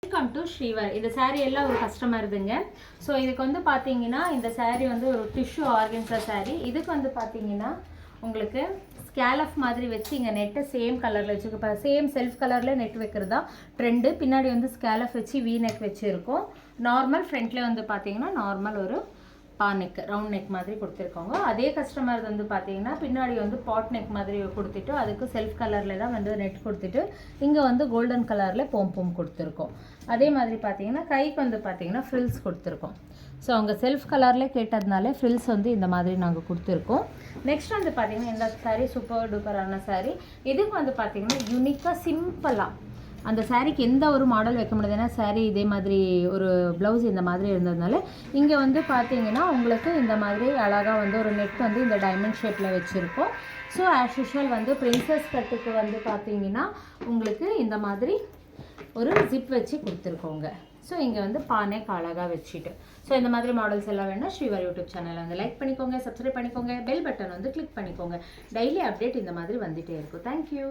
Welcome to ஸ்ரீவர். இந்த சாரீ எல்லாம் ஒரு கஸ்டமருதுங்க. ஸோ இதுக்கு வந்து பார்த்தீங்கன்னா இந்த சாரீ வந்து ஒரு டிஷ்யூ ஆர்கன்ஸா சாரீ. இதுக்கு வந்து பார்த்தீங்கன்னா உங்களுக்கு ஸ்கேலஃப் மாதிரி வச்சு இங்கே நெட்டை சேம் கலரில் வச்சுருக்கோம். இப்போ சேம் செல்ஃப் கலரில் நெட் வைக்கிறதா ட்ரெண்டு. பின்னாடி வந்து ஸ்கேலஃப் வச்சு வி நெக் வச்சுருக்கோம். நார்மல் ஃப்ரண்ட்டில் வந்து பார்த்தீங்கன்னா நார்மல் ஒரு பா நெக் ரவுண்ட் நெக் மாதிரி கொடுத்துருக்கோங்க. அதே கஸ்டமர் வந்து பார்த்தீங்கன்னா பின்னாடி வந்து பாட் நெக் மாதிரி கொடுத்துட்டு அதுக்கு செல்ஃப் கலரில் தான் வந்து நெட் கொடுத்துட்டு இங்கே வந்து கோல்டன் கலரில் போம் கொடுத்துருக்கோம். அதே மாதிரி பார்த்தீங்கன்னா கைக்கு வந்து பார்த்தீங்கன்னா ஃப்ரில்ஸ் கொடுத்துருக்கோம். ஸோ அவங்க செல்ஃப் கலரில் கேட்டதுனால ஃப்ரில்ஸ் வந்து இந்த மாதிரி நாங்கள் கொடுத்துருக்கோம். நெக்ஸ்ட் வந்து பார்த்தீங்கன்னா இந்த சாரீ சூப்பர் டூப்பரான சாரீ. இதுக்கு வந்து பார்த்தீங்கன்னா யூனிக்காக சிம்பிளாக அந்த சாரீக்கு எந்த ஒரு மாடல் வைக்க முடியாது. ஏன்னா சாரீ இதே மாதிரி ஒரு ப்ளவுஸ் இந்த மாதிரி இருந்ததுனால இங்கே வந்து பார்த்தீங்கன்னா உங்களுக்கு இந்த மாதிரி அழகாக வந்து ஒரு நெட் வந்து இந்த டைமண்ட் ஷேப்பில் வச்சுருக்கோம். ஸோ ஆஸ் யூஷுவல் வந்து பிரின்சஸ் கட்டுக்கு வந்து பார்த்தீங்கன்னா உங்களுக்கு இந்த மாதிரி ஒரு ஜிப் வச்சு கொடுத்துருக்கோங்க. ஸோ இங்கே வந்து பானைக்கு அழகாக வச்சுட்டு ஸோ இந்த மாதிரி மாடல்ஸ் எல்லாம் வேணும்னா ஸ்ரீவர் யூடியூப் சேனலை வந்து லைக் பண்ணிக்கோங்க, சப்ஸ்கிரைப் பண்ணிக்கோங்க, பெல் பட்டன் வந்து கிளிக் பண்ணிக்கோங்க. டெய்லி அப்டேட் இந்த மாதிரி வந்துகிட்டே இருக்கும். தேங்க்யூ.